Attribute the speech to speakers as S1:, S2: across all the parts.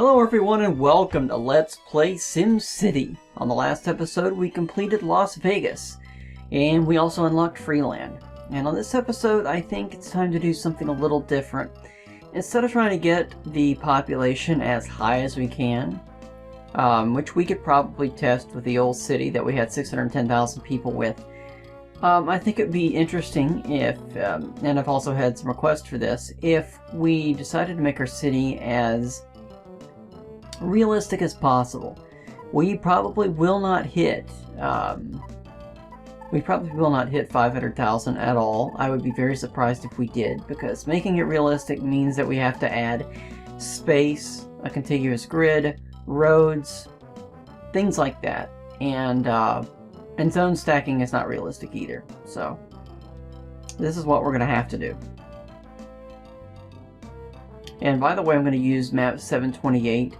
S1: Hello everyone and welcome to Let's Play SimCity. On the last episode we completed Las Vegas and we also unlocked Freeland. And on this episode I think it's time to do something a little different. Instead of trying to get the population as high as we can, which we could probably test with the old city that we had 610,000 people with, I think it'd be interesting if, and I've also had some requests for this, if we decided to make our city as realistic as possible. We probably will not hit 500,000 at all. I would be very surprised if we did, because making it realistic means that we have to add space, a contiguous grid, roads, things like that. And zone stacking is not realistic either. So this is what we're going to have to do. And by the way, I'm going to use map 728.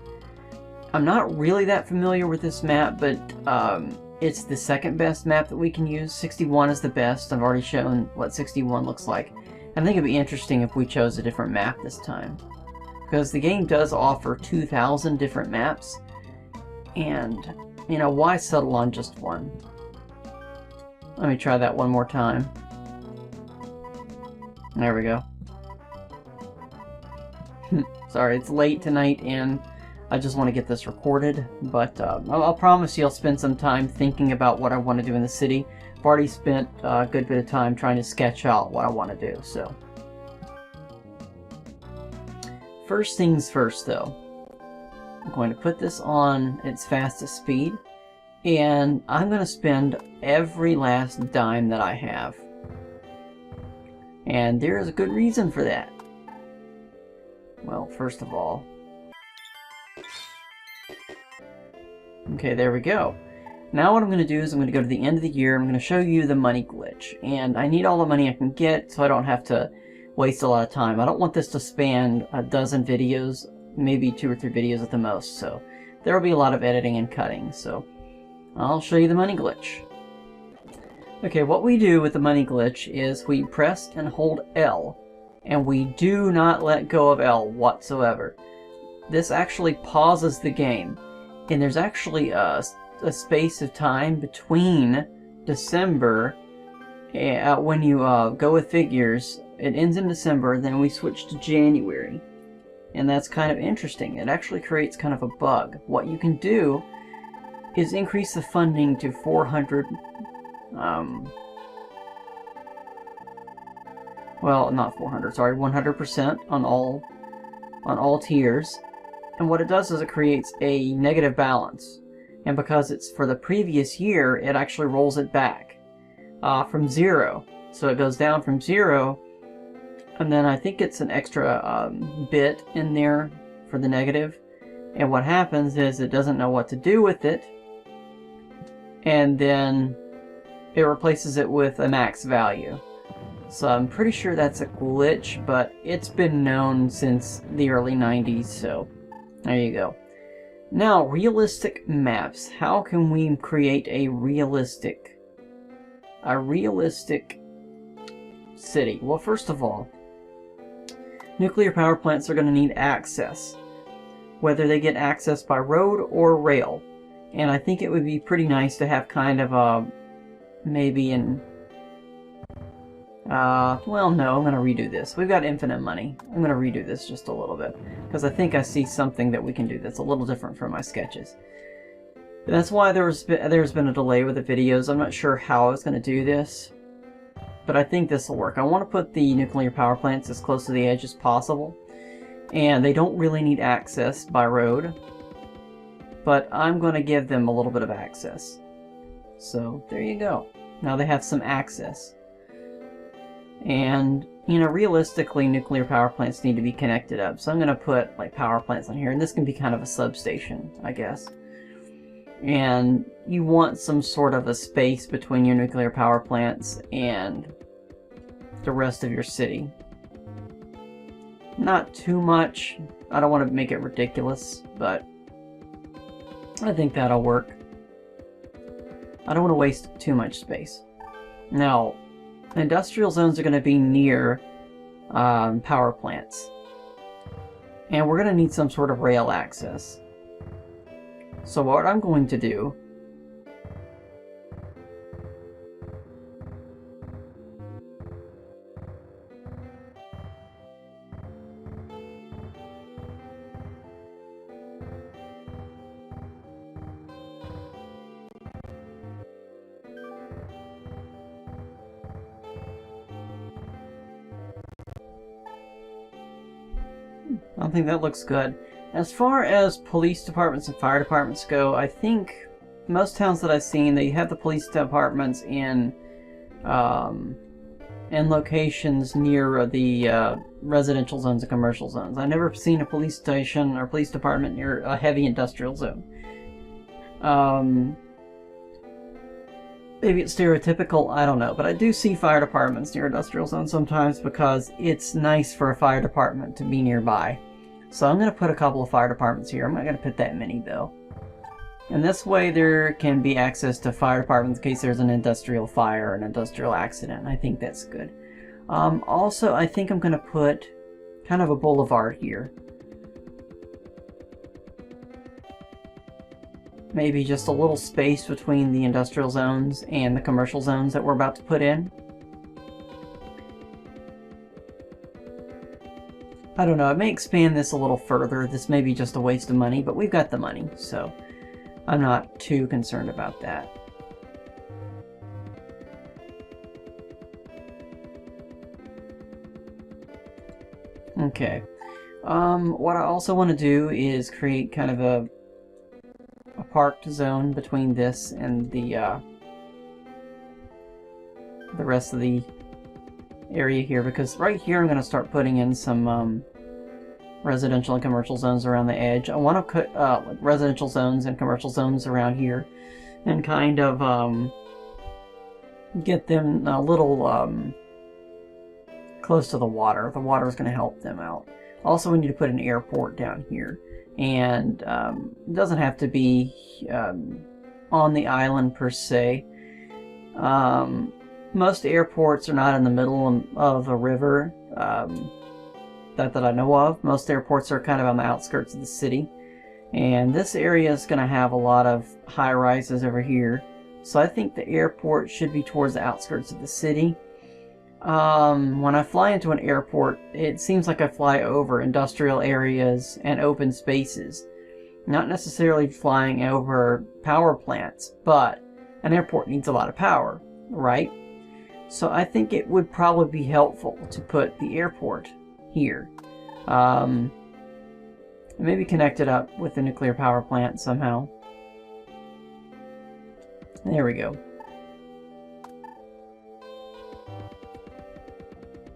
S1: I'm not really that familiar with this map, but it's the second best map that we can use. 61 is the best. I've already shown what 61 looks like. I think it'd be interesting if we chose a different map this time, because the game does offer 2,000 different maps, and you know, why settle on just one? Let me try that one more time. There we go. Sorry, it's late tonight and I just want to get this recorded, but I'll promise you I'll spend some time thinking about what I want to do in the city. I've already spent a good bit of time trying to sketch out what I want to do, so. First things first though, I'm going to put this on its fastest speed, and I'm going to spend every last dime that I have. And there is a good reason for that. Well, first of all, okay, there we go. Now what I'm going to do is I'm going to go to the end of the year. I'm going to show you the money glitch. And I need all the money I can get so I don't have to waste a lot of time. I don't want this to span a dozen videos, maybe 2 or 3 videos at the most. So there will be a lot of editing and cutting. So I'll show you the money glitch. Okay, what we do with the money glitch is we press and hold L. And we do not let go of L whatsoever. This actually pauses the game. And there's actually a space of time between December, when you go with figures, it ends in December, then we switch to January. And that's kind of interesting. It actually creates kind of a bug. What you can do is increase the funding to 400, well, not 400, sorry, 100% on all tiers. And what it does is it creates a negative balance. And because it's for the previous year, it actually rolls it back from 0. So it goes down from 0, and then I think it's an extra bit in there for the negative. And what happens is it doesn't know what to do with it, and then it replaces it with a max value. So I'm pretty sure that's a glitch, but it's been known since the early 90s, so there you go. Now, realistic maps. How can we create a realistic city? Well, first of all, nuclear power plants are going to need access, whether they get access by road or rail. And I think it would be pretty nice to have kind of a, maybe an, well, no, I'm going to redo this. We've got infinite money. I'm going to redo this just a little bit, because I think I see something that we can do that's a little different from my sketches. And that's why there's been a delay with the videos. I'm not sure how I was going to do this, but I think this will work. I want to put the nuclear power plants as close to the edge as possible, and they don't really need access by road, but I'm going to give them a little bit of access. So there you go. Now they have some access. And, you know, realistically, nuclear power plants need to be connected up. So I'm going to put, like, power plants on here. And this can be kind of a substation, I guess. And you want some sort of a space between your nuclear power plants and the rest of your city. Not too much. I don't want to make it ridiculous, but I think that'll work. I don't want to waste too much space. Now, industrial zones are going to be near power plants. And we're going to need some sort of rail access. So what I'm going to do I think that looks good. As far as police departments and fire departments go, I think most towns that I've seen, they have the police departments in locations near the residential zones and commercial zones. I've never seen a police station or police department near a heavy industrial zone. Maybe it's stereotypical, I don't know, but I do see fire departments near industrial zones sometimes because it's nice for a fire department to be nearby. So I'm going to put a couple of fire departments here. I'm not going to put that many though. And this way there can be access to fire departments in case there's an industrial fire or an industrial accident. I think that's good. Also, I think I'm going to put kind of a boulevard here. Maybe just a little space between the industrial zones and the commercial zones that we're about to put in. I don't know, I may expand this a little further. This may be just a waste of money, but we've got the money, so I'm not too concerned about that. Okay. What I also want to do is create kind of a parked zone between this and the rest of the area here, because right here I'm going to start putting in some residential and commercial zones around the edge. I want to put residential zones and commercial zones around here and kind of get them a little close to the water. The water is going to help them out. Also, we need to put an airport down here, and it doesn't have to be on the island per se. Most airports are not in the middle of a river, that I know of. Most airports are kind of on the outskirts of the city. And this area is going to have a lot of high-rises over here. So I think the airport should be towards the outskirts of the city. When I fly into an airport, it seems like I fly over industrial areas and open spaces. Not necessarily flying over power plants, but an airport needs a lot of power, right? So I think it would probably be helpful to put the airport here. Maybe connect it up with the nuclear power plant somehow. There we go.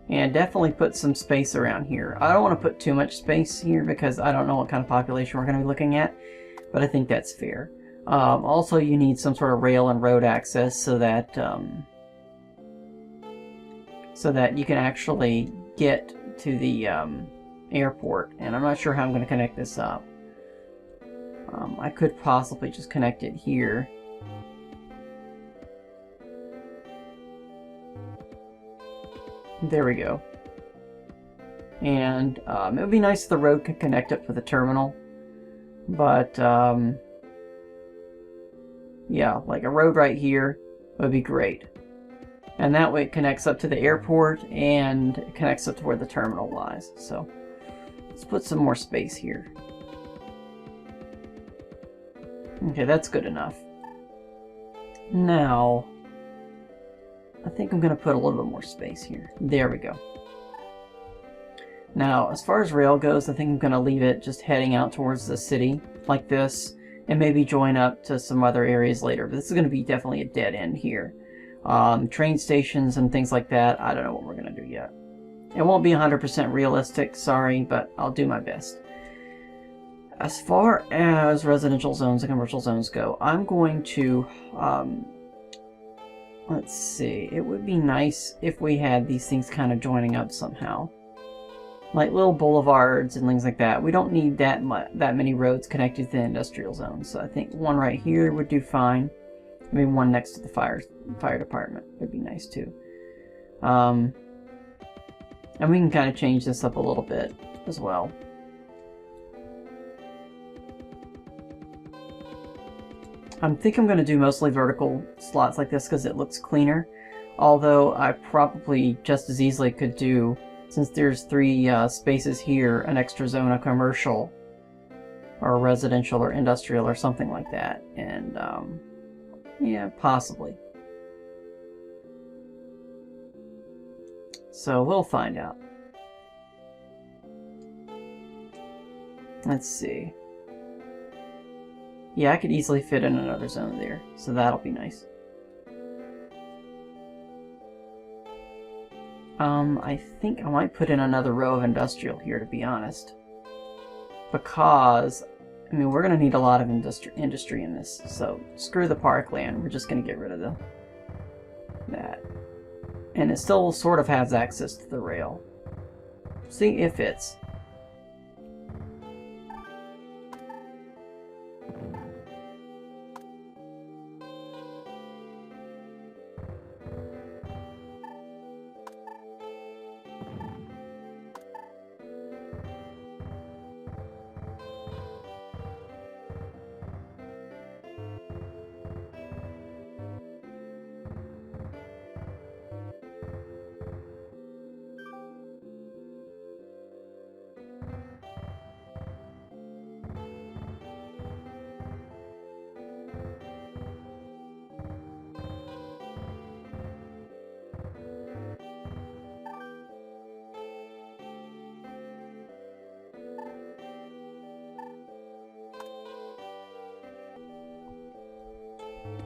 S1: And definitely put some space around here. I don't want to put too much space here because I don't know what kind of population we're going to be looking at, but I think that's fair. Also, you need some sort of rail and road access so that you can actually get to the airport. And I'm not sure how I'm going to connect this up. I could possibly just connect it here. There we go. And it would be nice if the road could connect up to the terminal. But, yeah, like a road right here would be great. And that way it connects up to the airport and it connects up to where the terminal lies. So, let's put some more space here. Okay, that's good enough. Now, I think I'm going to put a little bit more space here. There we go. Now, as far as rail goes, I think I'm going to leave it just heading out towards the city like this, and maybe join up to some other areas later. But this is going to be definitely a dead end here. Train stations and things like that, I don't know what we're going to do yet. It won't be 100% realistic, sorry, but I'll do my best. As far as residential zones and commercial zones go, I'm going to... let's see, it would be nice if we had these things kind of joining up somehow. Like little boulevards and things like that. We don't need that many roads connected to the industrial zone. So I think one right here would do fine. Maybe one next to the fire department would be nice too. And we can kind of change this up a little bit as well. I think I'm going to do mostly vertical slots like this because it looks cleaner. Although I probably just as easily could do, since there's 3 spaces here, an extra zone of commercial or residential or industrial or something like that. And yeah, possibly. So we'll find out. Let's see. Yeah, I could easily fit in another zone there, so that'll be nice. I think I might put in another row of industrial here, to be honest. Because, I mean, we're going to need a lot of industry in this, so screw the parkland. We're just going to get rid of that. And it still sort of has access to the rail. See, it fits.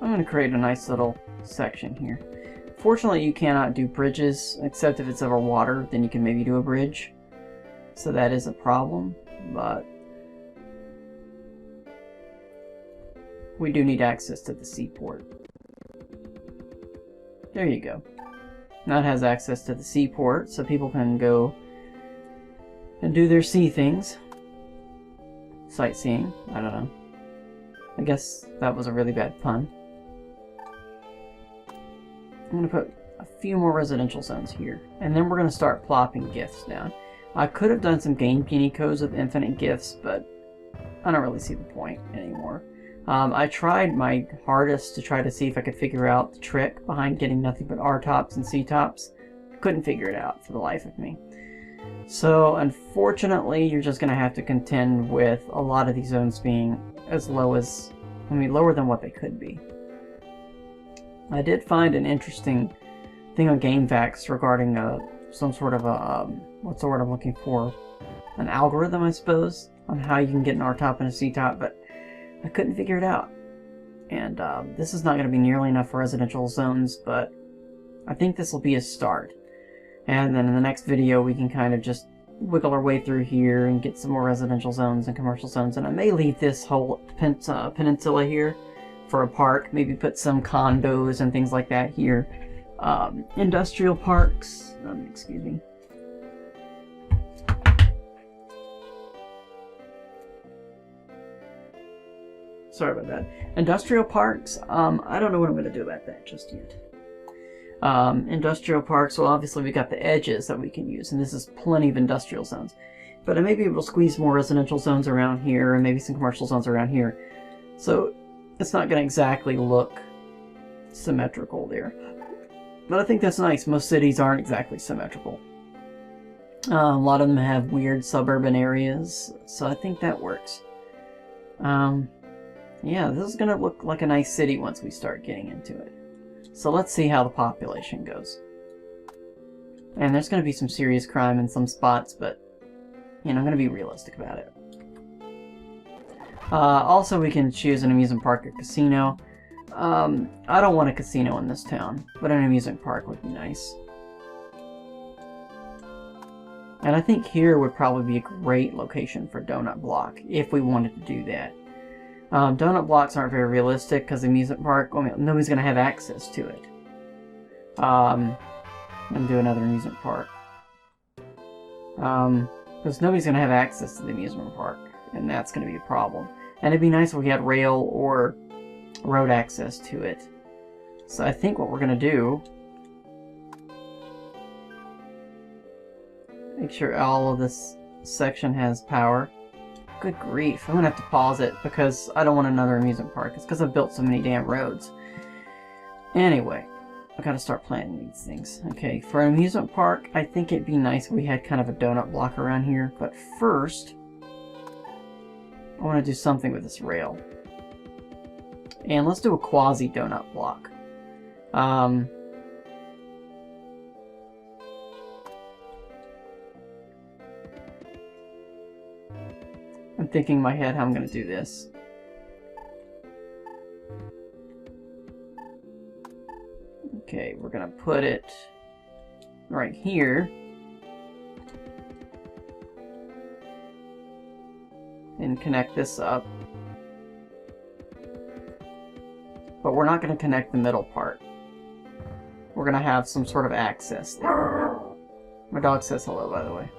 S1: I'm going to create a nice little section here. Fortunately, you cannot do bridges, except if it's over water, then you can maybe do a bridge. So that is a problem, but we do need access to the seaport. There you go. Now it has access to the seaport, so people can go and do their sea things. Sightseeing, I don't know. I guess that was a really bad pun. I'm going to put a few more residential zones here, and then we're going to start plopping gifts down. I could have done some game genie codes with infinite gifts, but I don't really see the point anymore. I tried my hardest to try to see if I could figure out the trick behind getting nothing but R-tops and C-tops. Couldn't figure it out for the life of me. So unfortunately, you're just going to have to contend with a lot of these zones being as low as, I mean, lower than what they could be. I did find an interesting thing on GameFAQs regarding some sort of a, what's the word I'm looking for? An algorithm, I suppose, on how you can get an R-top and a C-top, but I couldn't figure it out. And this is not going to be nearly enough for residential zones, but I think this will be a start. And then in the next video, we can kind of just wiggle our way through here and get some more residential zones and commercial zones. And I may leave this whole peninsula here for a park, maybe put some condos and things like that here. Industrial parks, excuse me. Sorry about that. Industrial parks, I don't know what I'm going to do about that just yet. Industrial parks, well obviously we got the edges that we can use, and this is plenty of industrial zones. But I may be able to squeeze more residential zones around here, and maybe some commercial zones around here. So it's not going to exactly look symmetrical there. But I think that's nice. Most cities aren't exactly symmetrical. A lot of them have weird suburban areas, so I think that works. Yeah, this is going to look like a nice city once we start getting into it. So let's see how the population goes. And there's going to be some serious crime in some spots, but, you know, I'm going to be realistic about it. Also, we can choose an amusement park or casino. I don't want a casino in this town, but an amusement park would be nice. And I think here would probably be a great location for Donut Block, if we wanted to do that. Donut blocks aren't very realistic because the amusement park, I mean, nobody's going to have access to it. I'm going to do another amusement park. Because nobody's going to have access to the amusement park, and that's going to be a problem. And it'd be nice if we had rail or road access to it. So I think what we're going to do, make sure all of this section has power. good grief. I'm gonna have to pause it because I don't want another amusement park. It's because I've built so many damn roads. Anyway, I gotta start planning these things. Okay, for an amusement park, I think it'd be nice if we had kind of a donut block around here. But first, I want to do something with this rail. And let's do a quasi-donut block. I'm thinking in my head how I'm going to do this. Okay, we're going to put it right here. And connect this up. But we're not going to connect the middle part. We're going to have some sort of access there. My dog says hello, by the way.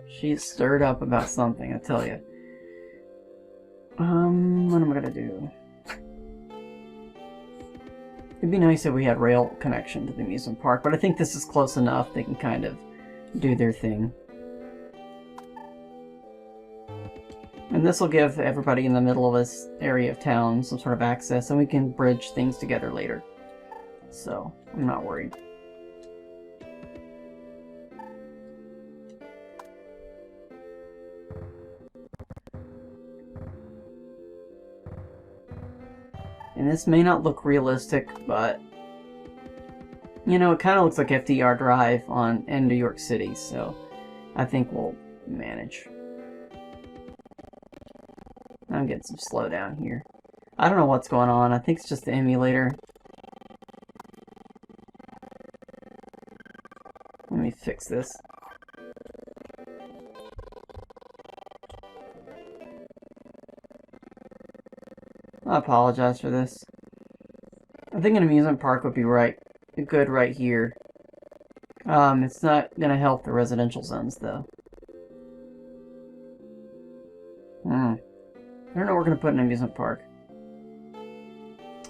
S1: She's stirred up about something, I tell you. What am I going to do? It'd be nice if we had rail connection to the amusement park, but I think this is close enough. They can kind of do their thing. And this will give everybody in the middle of this area of town some sort of access, and we can bridge things together later. So, I'm not worried. And this may not look realistic, but you know, it kind of looks like FDR Drive in New York City, so I think we'll manage. I'm getting some slowdown here. I don't know what's going on. I think it's just the emulator. Let me fix this. I apologize for this. I think an amusement park would be good right here. It's not gonna help the residential zones though. I don't know where we're gonna put an amusement park.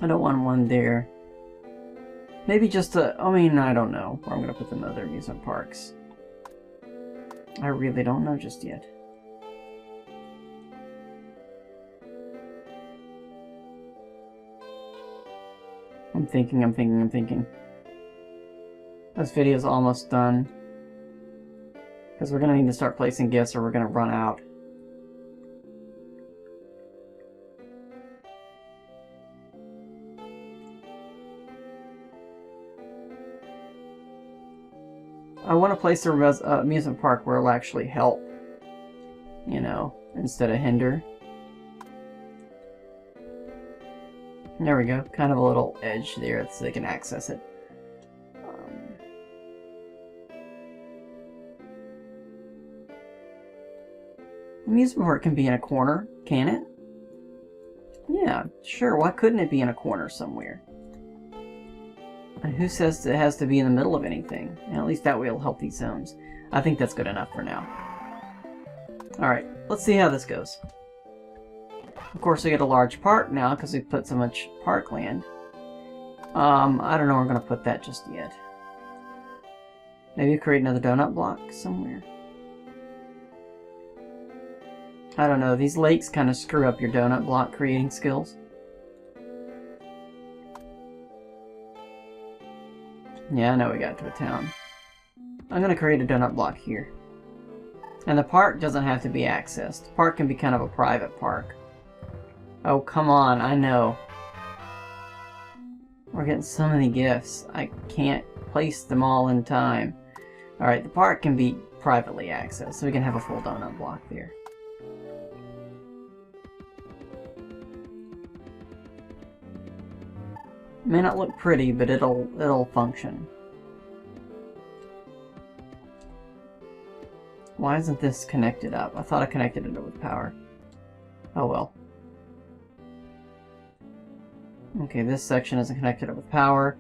S1: I don't want one there. Maybe just I mean, I don't know where I'm gonna put the other amusement parks. I really don't know just yet. I'm thinking. This video's almost done. Because we're gonna need to start placing gifts or we're gonna run out. I want to place a amusement park where it'll actually help, you know, instead of hinder. There we go, kind of a little edge there so they can access it. Amusement park can be in a corner, can it? Yeah, sure, why couldn't it be in a corner somewhere? And who says it has to be in the middle of anything? And at least that way it'll help these zones. I think that's good enough for now. Alright, let's see how this goes. Of course, we get a large park now because we put so much parkland. I don't know where we're going to put that just yet. Maybe create another donut block somewhere. I don't know, these lakes kind of screw up your donut block creating skills. Yeah, I know we got to a town. I'm going to create a donut block here. And the park doesn't have to be accessed. The park can be kind of a private park. Oh, come on, I know. We're getting so many gifts. I can't place them all in time. Alright, the park can be privately accessed, so we can have a full donut block there. It may not look pretty, but it'll function. Why isn't this connected up? I thought I connected it with power. Oh well. Okay, this section isn't connected up with power.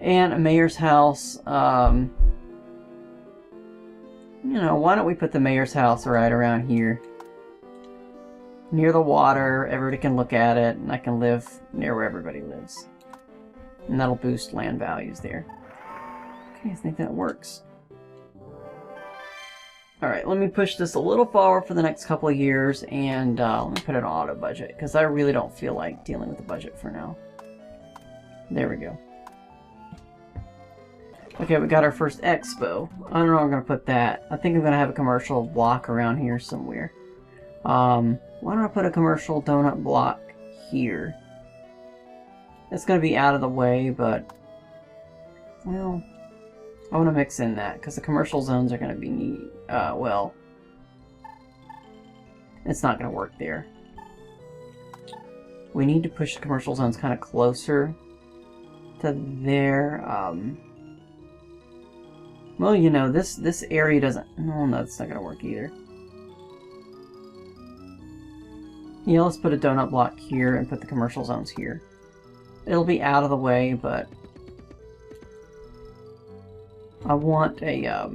S1: And a mayor's house. You know, why don't we put the mayor's house right around here? Near the water, everybody can look at it, and I can live near where everybody lives. And that'll boost land values there. Okay, I think that works. Alright, let me push this a little forward for the next couple of years, and let me put an auto budget, because I really don't feel like dealing with the budget for now. There we go. Okay, we got our first expo. I don't know where I'm going to put that. I think I'm going to have a commercial block around here somewhere. Why don't I put a commercial donut block here? It's going to be out of the way, but... well... I want to mix in that, because the commercial zones are going to be neat. Well... it's not going to work there. We need to push the commercial zones kind of closer to there. Well, you know, this area doesn't... oh, no, that's not going to work either. Yeah, let's put a donut block here and put the commercial zones here. It'll be out of the way, but... I want a,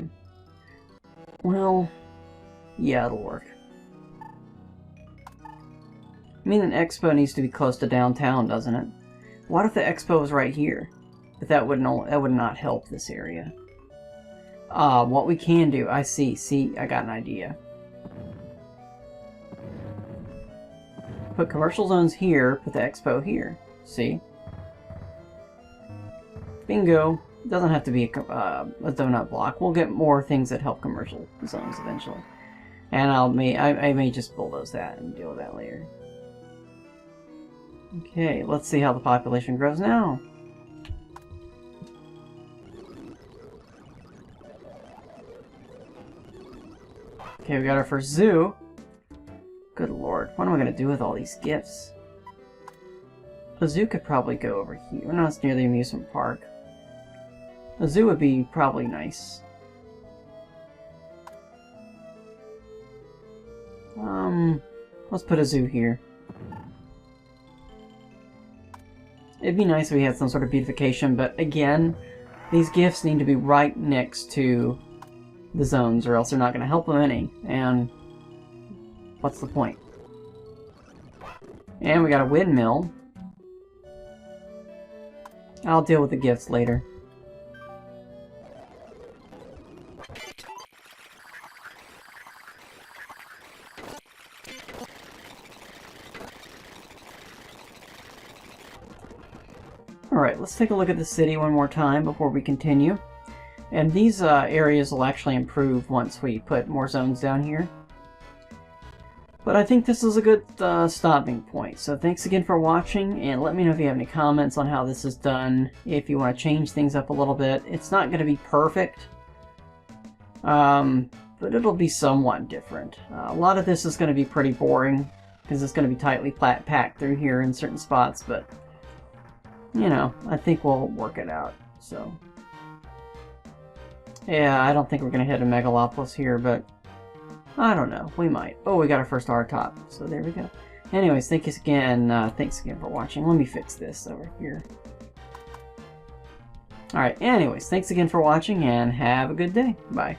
S1: well... yeah, it'll work. I mean, an expo needs to be close to downtown, doesn't it? What if the expo was right here? But that would not help this area. What we can do, I see, I got an idea. Put commercial zones here, put the expo here. See? Bingo. It doesn't have to be a donut block. We'll get more things that help commercial zones eventually. And I may just bulldoze that and deal with that later. Okay, let's see how the population grows now. Okay, we got our first zoo. Good lord, what am I going to do with all these gifts? The zoo could probably go over here. No, it's near the amusement park. A zoo would be probably nice. Let's put a zoo here. It'd be nice if we had some sort of beatification, but again, these gifts need to be right next to the zones, or else they're not going to help them any, and what's the point? And we got a windmill. I'll deal with the gifts later. Alright, let's take a look at the city one more time before we continue. And these areas will actually improve once we put more zones down here. But I think this is a good stopping point. So thanks again for watching, and let me know if you have any comments on how this is done. If you want to change things up a little bit. It's not going to be perfect, but it'll be somewhat different. A lot of this is going to be pretty boring, because it's going to be tightly packed through here in certain spots, but you know, I think we'll work it out. So yeah, I don't think we're going to hit a megalopolis here, but I don't know. We might. Oh, we got our first R-top, so there we go. Anyways, thanks again for watching. Let me fix this over here. Alright, anyways, thanks again for watching, and have a good day. Bye.